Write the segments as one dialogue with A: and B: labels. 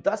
A: 10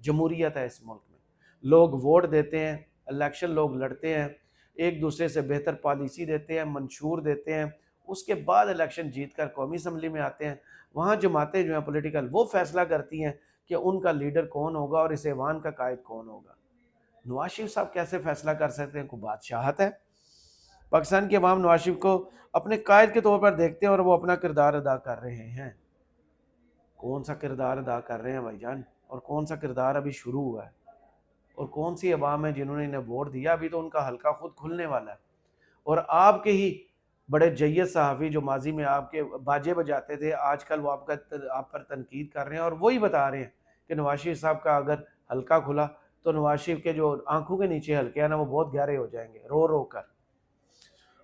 A: جمہوریت ہے اس ملک میں، لوگ ووٹ دیتے ہیں، الیکشن لوگ لڑتے ہیں، ایک دوسرے سے بہتر پالیسی دیتے ہیں، منشور دیتے ہیں، اس کے بعد الیکشن جیت کر قومی اسمبلی میں آتے ہیں، وہاں جماعتیں جو ہیں پولیٹیکل وہ فیصلہ کرتی ہیں کہ ان کا لیڈر کون ہوگا اور اس ایوان کا قائد کون ہوگا۔ نواز شریف صاحب کیسے فیصلہ کر سکتے ہیں؟ کوئی بادشاہت ہے؟ پاکستان کی عوام نواز شریف کو اپنے قائد کے طور پر دیکھتے ہیں اور وہ اپنا کردار ادا کر رہے ہیں۔ کون سا کردار ادا کر رہے ہیں بھائی جان؟ اور کون سا کردار ابھی شروع ہوا ہے؟ اور کون سی عوام ہے جنہوں نے انہیں ووٹ دیا؟ ابھی تو ان کا حلقہ خود کھلنے والا ہے، اور آپ کے ہی بڑے جید صحافی جو ماضی میں آپ کے باجے بجاتے تھے، آج کل وہ آپ پر تنقید کر رہے ہیں اور وہی بتا رہے ہیں کہ نواز شریف صاحب کا اگر حلقہ کھلا تو نواز شریف کے جو آنکھوں کے نیچے حلقے ہیں نا وہ بہت گہرے ہو جائیں گے رو رو کر۔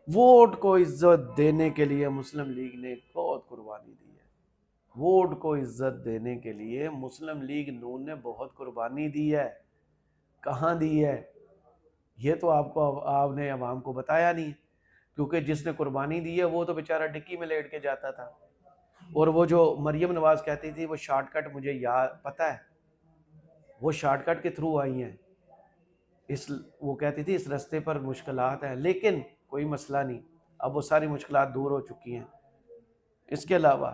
A: ووٹ کو عزت دینے کے لیے مسلم لیگ نے بہت قربانی دی ہے، ووٹ کو عزت دینے کے لیے مسلم لیگ نون نے بہت قربانی دی ہے۔ کہاں دی ہے یہ تو آپ نے عوام کو بتایا نہیں، کیونکہ جس نے قربانی دی ہے وہ تو بیچارہ ڈکی میں لیٹ کے جاتا تھا، اور وہ جو مریم نواز کہتی تھی وہ شارٹ کٹ مجھے یاد پتہ ہے، وہ شارٹ کٹ کے تھرو آئی ہیں، وہ کہتی تھی اس رستے پر مشکلات ہیں، لیکن کوئی مسئلہ نہیں، اب وہ ساری مشکلات دور ہو چکی ہیں۔ اس کے علاوہ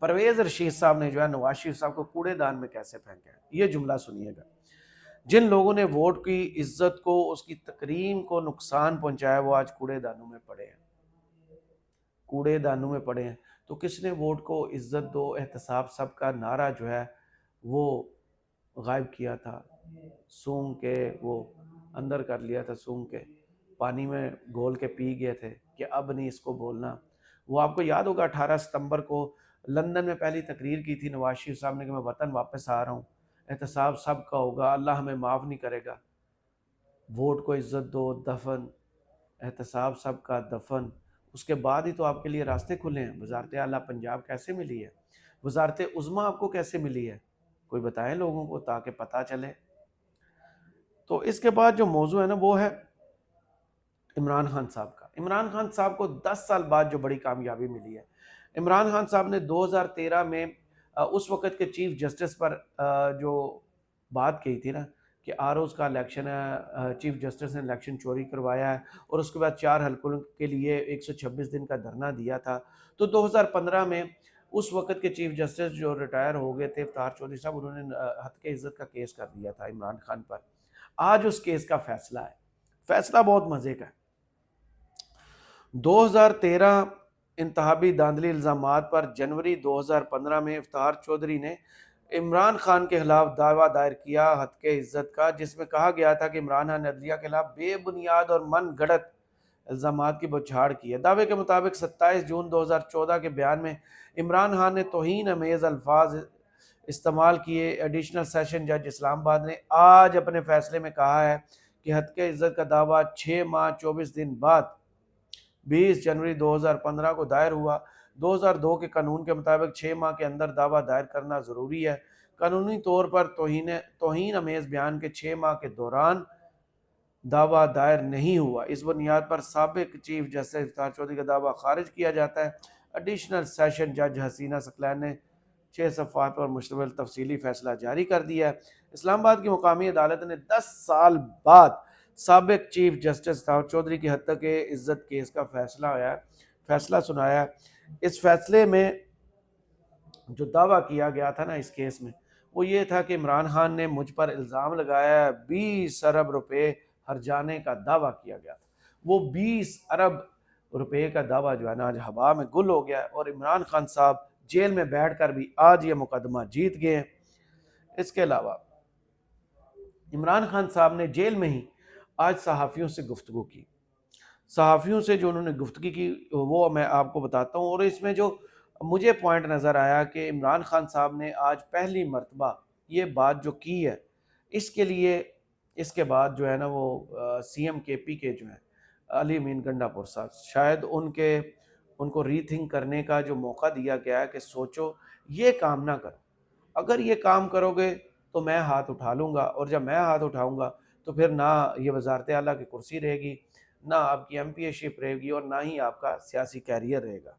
A: پرویز رشید صاحب نے جو ہے نواز شریف صاحب کو کوڑے دان میں کیسے پھینکا ہے، یہ جملہ سنیے گا۔ جن لوگوں نے ووٹ کی عزت کو، اس کی تکریم کو نقصان پہنچایا، وہ آج کوڑے دانوں میں پڑے ہیں، کوڑے دانوں میں پڑے ہیں۔ تو کس نے ووٹ کو عزت دو احتساب سب کا نعرہ جو ہے وہ غائب کیا تھا، سونگ کے وہ اندر کر لیا تھا، سونگ کے پانی میں گھول کے پی گئے تھے کہ اب نہیں اس کو بولنا۔ وہ آپ کو یاد ہوگا 18 ستمبر کو لندن میں پہلی تقریر کی تھی نواز شریف صاحب نے کہ میں وطن واپس آ رہا ہوں، احتساب سب کا ہوگا، اللہ ہمیں معاف نہیں کرے گا، ووٹ کو عزت دو، دفن، احتساب سب کا دفن۔ اس کے بعد ہی تو آپ کے لیے راستے کھلے ہیں۔ وزارت اعلیٰ پنجاب کیسے ملی ہے؟ وزارت عظمیٰ آپ کو کیسے ملی ہے؟ کوئی بتائے لوگوں کو تاکہ پتہ چلے۔ تو اس کے بعد جو موضوع ہے نا وہ ہے عمران خان صاحب کا۔ عمران خان صاحب کو 10 سال بعد جو بڑی کامیابی ملی ہے، عمران خان صاحب نے 2013 میں اس وقت کے چیف جسٹس پر جو بات کہی تھی نا کہ آر اوز کا الیکشن ہے، چیف جسٹس نے الیکشن چوری کروایا ہے، اور اس کے بعد 4 حلقوں کے لیے 126 دن کا دھرنا دیا تھا۔ تو 2015 میں اس وقت کے چیف جسٹس جو ریٹائر ہو گئے تھے افطار چودھری صاحب، انہوں نے ہتک عزت کا کیس کر دیا تھا عمران خان پر۔ آج اس کیس کا فیصلہ ہے، فیصلہ بہت مزے کا ہے۔ 2013 انتخابی دھاندلی الزامات پر جنوری 2015 میں افطار چودھری نے عمران خان کے خلاف دعویٰ دائر کیا ہتک عزت کا، جس میں کہا گیا تھا کہ عمران خان نے عدلیہ کے خلاف بے بنیاد اور من گھڑت الزامات کی بچھاڑ کی ہے۔ دعوے کے مطابق 27 جون 2014 کے بیان میں عمران خان نے توہین امیز الفاظ استعمال کیے۔ ایڈیشنل سیشن جج اسلام آباد نے آج اپنے فیصلے میں کہا ہے کہ ہتک عزت کا دعویٰ 6 ماہ 24 دن بعد 20 جنوری 2015 کو دائر ہوا۔ 2002 کے قانون کے مطابق 6 ماہ کے اندر دعویٰ دائر کرنا ضروری ہے۔ قانونی طور پر توہین امیز بیان کے 6 ماہ کے دوران دعویٰ دائر نہیں ہوا، اس بنیاد پر سابق چیف جسٹس افطار چودھری کا دعویٰ خارج کیا جاتا ہے۔ ایڈیشنل سیشن جج حسینہ ثقلین نے 6 صفحات پر مشتمل تفصیلی فیصلہ جاری کر دیا ہے۔ اسلام آباد کی مقامی عدالت نے 10 سال بعد سابق چیف جسٹس افطار چودھری کی ہتک عزت کیس کا فیصلہ سنایا۔ اس فیصلے میں جو دعویٰ کیا گیا تھا نا اس کیس میں وہ یہ تھا کہ عمران خان نے مجھ پر الزام لگایا ہے، 20 ارب روپے ہرجانے کا دعویٰ کیا گیا تھا۔ وہ 20 ارب روپے کا دعویٰ جو ہے نا آج ہوا میں گل ہو گیا ہے، اور عمران خان صاحب جیل میں بیٹھ کر بھی آج یہ مقدمہ جیت گئے ہیں۔ اس کے علاوہ عمران خان صاحب نے جیل میں ہی آج صحافیوں سے گفتگو کی، صحافیوں سے جو انہوں نے گفتگو کی وہ میں آپ کو بتاتا ہوں، اور اس میں جو مجھے پوائنٹ نظر آیا کہ عمران خان صاحب نے آج پہلی مرتبہ یہ بات جو کی ہے، اس کے لیے اس کے بعد جو ہے نا وہ سی ایم کے پی کے جو ہیں علی امین گنڈاپور صاحب، شاید ان کو ری تھنک کرنے کا جو موقع دیا گیا ہے کہ سوچو یہ کام نہ کرو، اگر یہ کام کرو گے تو میں ہاتھ اٹھا لوں گا، اور جب میں ہاتھ اٹھاؤں گا تو پھر نہ یہ وزارت اعلیٰ کی کرسی رہے گی، نہ آپ کی ایم پی اے شپ رہے گی، اور نہ ہی آپ کا سیاسی کیریئر رہے گا۔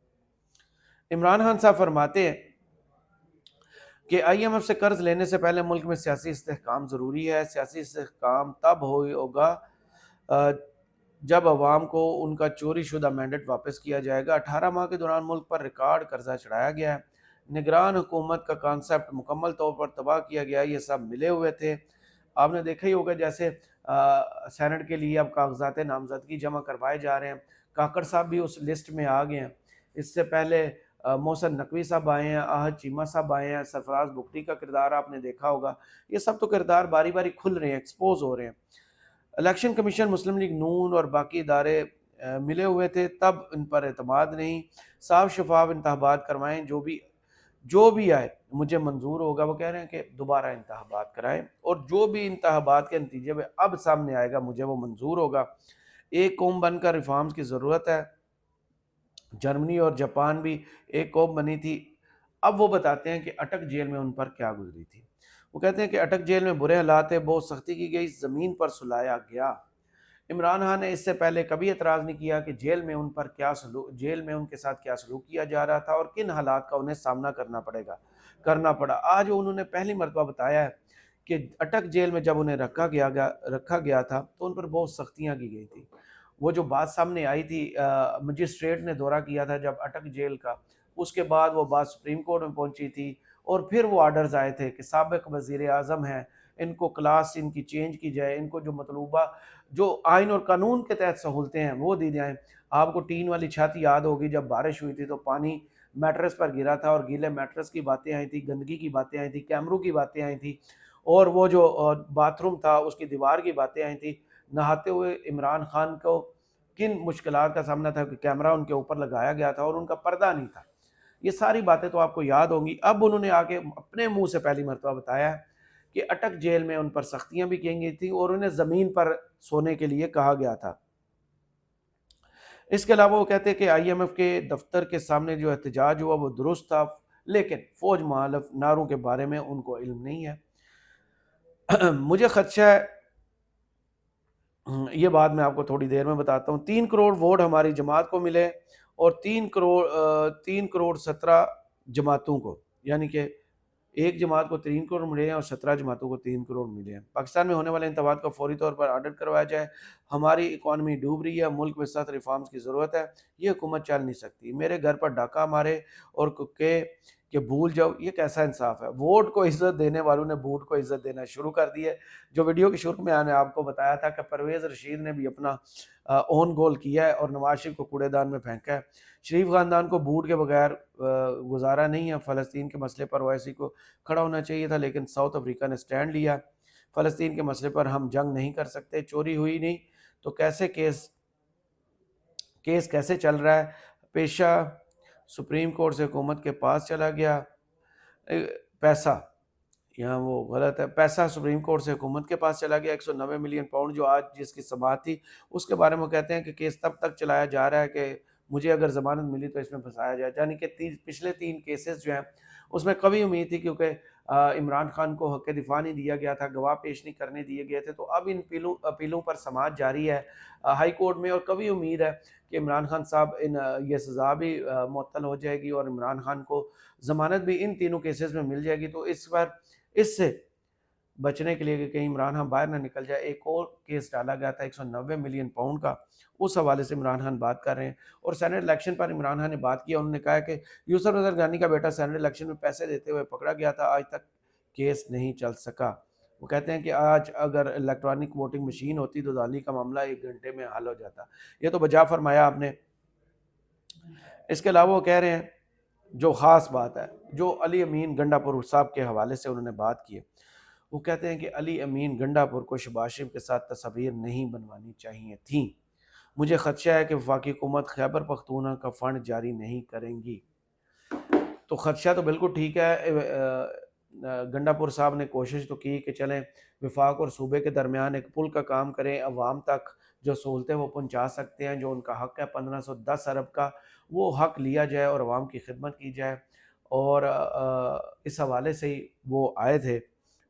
A: عمران خان صاحب فرماتے ہیں کہ آئی ایم ایف سے قرض لینے سے پہلے ملک میں سیاسی استحکام ضروری ہے. سیاسی استحکام تب ہوگا جب عوام کو ان کا چوری شدہ مینڈیٹ واپس کیا جائے گا. 18 ماہ کے دوران ملک پر ریکارڈ قرضہ چڑھایا گیا ہے. نگران حکومت کا کانسیپٹ مکمل طور پر تباہ کیا گیا. یہ سب ملے ہوئے تھے. آپ نے دیکھا ہی ہوگا جیسے سینٹ کے لیے اب کاغذات نامزدگی جمع کروائے جا رہے ہیں. کاکڑ صاحب بھی اس لسٹ میں آ گئے ہیں. اس سے پہلے محسن نقوی صاحب آئے ہیں, احد چیمہ صاحب آئے ہیں, سرفراز بگٹی کا کردار آپ نے دیکھا ہوگا. یہ سب تو کردار باری باری کھل رہے ہیں, ایکسپوز ہو رہے ہیں. الیکشن کمیشن, مسلم لیگ نون اور باقی ادارے ملے ہوئے تھے, تب ان پر اعتماد نہیں. صاف شفاف انتخابات کروائیں, جو بھی آئے مجھے منظور ہوگا. وہ کہہ رہے ہیں کہ دوبارہ انتخابات کرائیں, اور جو بھی انتخابات کے نتیجے میں اب سامنے آئے گا مجھے وہ منظور ہوگا. ایک قوم بن کر ریفارمز کی ضرورت ہے. جرمنی اور جاپان بھی ایک قوم بنی تھی. اب وہ بتاتے ہیں کہ اٹک جیل میں ان پر کیا گزری تھی. وہ کہتے ہیں کہ اٹک جیل میں برے حالات تھے, بہت سختی کی گئی, زمین پر سلایا گیا. عمران خان نے اس سے پہلے کبھی اعتراض نہیں کیا کہ جیل میں ان کے ساتھ کیا سلوک کیا جا رہا تھا اور کن حالات کا انہیں سامنا کرنا پڑا. آج انہوں نے پہلی مرتبہ بتایا ہے کہ اٹک جیل میں جب انہیں رکھا گیا تھا تو ان پر بہت سختیاں کی گئی تھی. وہ جو بات سامنے آئی تھی, مجسٹریٹ نے دورہ کیا تھا جب اٹک جیل کا, اس کے بعد وہ بات سپریم کورٹ میں پہنچی تھی, اور پھر وہ آرڈرز آئے تھے کہ سابق وزیر اعظم ہیں, ان کو کلاس ان کی چینج کی جائے, ان کو جو مطلوبہ جو آئین اور قانون کے تحت سہولتیں ہیں وہ دی جائیں. آپ کو ٹین والی چھت یاد ہوگی, جب بارش ہوئی تھی تو پانی میٹرس پر گرا تھا, اور گیلے میٹرس کی باتیں آئی تھی, گندگی کی باتیں آئی تھی, کیمروں کی باتیں آئی تھی, اور وہ جو باتھ روم تھا اس کی دیوار کی باتیں آئی تھی. نہاتے ہوئے عمران خان کو کن مشکلات کا سامنا تھا کہ کیمرہ ان کے اوپر لگایا گیا تھا اور ان کا پردہ نہیں تھا. یہ ساری باتیں تو آپ کو یاد ہوں گی. اب انہوں نے آگے اپنے منہ سے پہلی مرتبہ بتایا ہے کہ اٹک جیل میں ان پر سختیاں بھی کی گئی تھیں اور انہیں زمین پر سونے کے لیے کہا گیا تھا. اس کے علاوہ وہ کہتے ہیں کہ آئی ایم ایف کے دفتر کے سامنے جو احتجاج ہوا وہ درست تھا, لیکن فوج مخالف نعروں کے بارے میں ان کو علم نہیں ہے. مجھے خدشہ ہے, یہ بات میں آپ کو تھوڑی دیر میں بتاتا ہوں. 3 کروڑ ووٹ ہماری جماعت کو ملے اور 3 کروڑ 17 جماعتوں کو, یعنی کہ ایک جماعت کو 3 کروڑ ملے ہیں اور 17 جماعتوں کو 3 کروڑ ملے ہیں. پاکستان میں ہونے والے انتخابات کو فوری طور پر آڈٹ کروایا جائے. ہماری اکانومی ڈوب رہی ہے, ملک میں سخت ریفارمز کی ضرورت ہے. یہ حکومت چل نہیں سکتی. میرے گھر پر ڈاکہ مارے اور کہ بھول جاؤ, یہ کیسا انصاف ہے. ووٹ کو عزت دینے والوں نے بوٹ کو عزت دینا شروع کر دی ہے. جو ویڈیو کے شروع میں نے آپ کو بتایا تھا کہ پرویز رشید نے بھی اپنا اون گول کیا ہے اور نواز شریف کو کوڑے دان میں پھینکا ہے. شریف خاندان کو بوٹ کے بغیر گزارا نہیں ہے. فلسطین کے مسئلے پر اویسی کو کھڑا ہونا چاہیے تھا, لیکن ساؤتھ افریقہ نے سٹینڈ لیا. فلسطین کے مسئلے پر ہم جنگ نہیں کر سکتے. چوری ہوئی نہیں تو کیس کیسے چل رہا ہے. پیشہ سپریم کورٹ سے حکومت کے پاس چلا گیا. پیسہ یہاں وہ غلط ہے, پیسہ سپریم کورٹ سے حکومت کے پاس چلا گیا. 190 ملین پاؤنڈ جو آج جس کی سماعت تھی اس کے بارے میں کہتے ہیں کہ کیس تب تک چلایا جا رہا ہے کہ مجھے اگر ضمانت ملی تو اس میں پھنسایا جائے. یعنی کہ پچھلے 3 کیسز جو ہیں اس میں کبھی امید تھی, کیونکہ عمران خان کو حق دفاع نہیں دیا گیا تھا, گواہ پیش نہیں کرنے دیے گئے تھے, تو اب ان اپیلوں پر سماعت جاری ہے ہائی کورٹ میں, اور کبھی امید ہے کہ عمران خان صاحب یہ سزا بھی معطل ہو جائے گی اور عمران خان کو ضمانت بھی ان تینوں کیسز میں مل جائے گی. تو اس بار اس سے بچنے کے لیے کہ کہیں عمران خان باہر نہ نکل جائے, ایک اور کیس ڈالا گیا تھا 190 ملین پاؤنڈ کا. اس حوالے سے عمران خان بات کر رہے ہیں. اور سینٹ الیکشن پر عمران خان نے بات کیا. انہوں نے کہا کہ یوسف نظر گانی کا بیٹا سینٹ الیکشن میں پیسے دیتے ہوئے پکڑا گیا تھا, آج تک کیس نہیں چل سکا. وہ کہتے ہیں کہ آج اگر الیکٹرانک ووٹنگ مشین ہوتی تو دہلی کا معاملہ 1 گھنٹے میں حل ہو جاتا. یہ تو بجا فرمایا آپ نے. اس کے علاوہ وہ کہہ رہے ہیں جو خاص بات ہے, جو علی امین گنڈا پور صاحب کے حوالے سے انہوں نے بات کی ہے. وہ کہتے ہیں کہ علی امین گنڈا پور کو شہباز شریف کے ساتھ تصاویر نہیں بنوانی چاہیے تھیں. مجھے خدشہ ہے کہ وفاقی حکومت خیبر پختونخوا کا فنڈ جاری نہیں کریں گی. تو خدشہ تو بالکل ٹھیک ہے. گنڈا پور صاحب نے کوشش تو کی کہ چلیں وفاق اور صوبے کے درمیان ایک پل کا کام کریں, عوام تک جو سہولتیں وہ پہنچا سکتے ہیں, جو ان کا حق ہے 1510 ارب کا, وہ حق لیا جائے اور عوام کی خدمت کی جائے. اور اس حوالے سے ہی وہ آئے تھے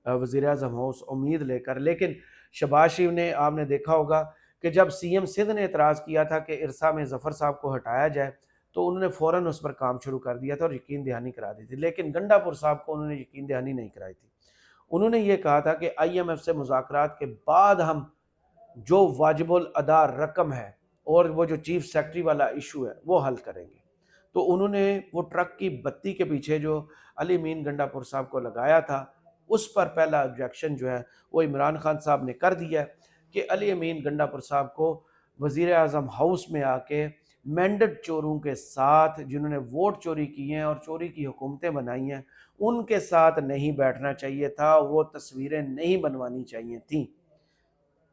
A: وزیر اعظم ہاؤس امید لے کر. لیکن شہباز شریف نے, آپ نے دیکھا ہوگا کہ جب سی ایم سندھ نے اعتراض کیا تھا کہ ارسا میں ظفر صاحب کو ہٹایا جائے, تو انہوں نے فوراً اس پر کام شروع کر دیا تھا اور یقین دہانی کرا دی تھی، لیکن گنڈا پور صاحب کو انہوں نے یقین دہانی نہیں کرائی تھی۔ انہوں نے یہ کہا تھا کہ آئی ایم ایف سے مذاکرات کے بعد ہم جو واجب الادا رقم ہے اور وہ جو چیف سیکرٹری والا ایشو ہے وہ حل کریں گے۔ تو انہوں نے وہ ٹرک کی بتی کے پیچھے جو علی امین گنڈا پور صاحب کو لگایا تھا، اس پر پہلا آبجیکشن جو ہے وہ عمران خان صاحب نے کر دیا کہ علی امین گنڈا پور صاحب کو وزیر اعظم ہاؤس میں آ کے مینڈٹ چوروں کے ساتھ، جنہوں نے ووٹ چوری کی ہیں اور چوری کی حکومتیں بنائی ہیں، ان کے ساتھ نہیں بیٹھنا چاہیے تھا، وہ تصویریں نہیں بنوانی چاہیے تھیں۔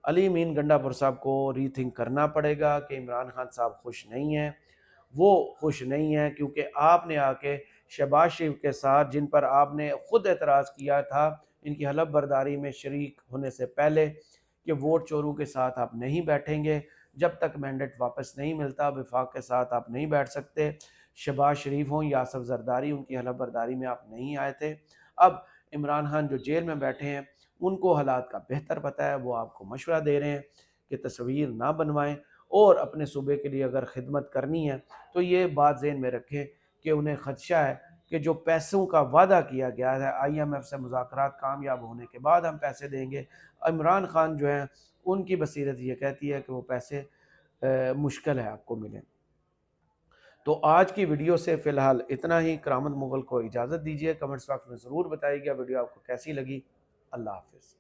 A: علی امین گنڈا پور صاحب کو ری تھنک کرنا پڑے گا کہ عمران خان صاحب خوش نہیں ہیں، وہ خوش نہیں ہیں کیونکہ آپ نے آ کے شہباز شریف کے ساتھ، جن پر آپ نے خود اعتراض کیا تھا ان کی حلف برداری میں شریک ہونے سے پہلے کہ ووٹ چوروں کے ساتھ آپ نہیں بیٹھیں گے، جب تک مینڈیٹ واپس نہیں ملتا وفاق کے ساتھ آپ نہیں بیٹھ سکتے۔ شہباز شریف ہوں یا آصف زرداری، ان کی حلف برداری میں آپ نہیں آئے تھے۔ اب عمران خان جو جیل میں بیٹھے ہیں ان کو حالات کا بہتر پتہ ہے، وہ آپ کو مشورہ دے رہے ہیں کہ تصویر نہ بنوائیں، اور اپنے صوبے کے لیے اگر خدمت کرنی ہے تو یہ بات ذہن میں رکھیں کہ انہیں خدشہ ہے کہ جو پیسوں کا وعدہ کیا گیا ہے آئی ایم ایف سے مذاکرات کامیاب ہونے کے بعد ہم پیسے دیں گے، عمران خان جو ہیں ان کی بصیرت یہ کہتی ہے کہ وہ پیسے مشکل ہے آپ کو ملیں۔ تو آج کی ویڈیو سے فی الحال اتنا ہی۔ کرامت مغل کو اجازت دیجیے، کمنٹس باکس میں ضرور بتائیے گا ویڈیو آپ کو کیسی لگی۔ اللہ حافظ۔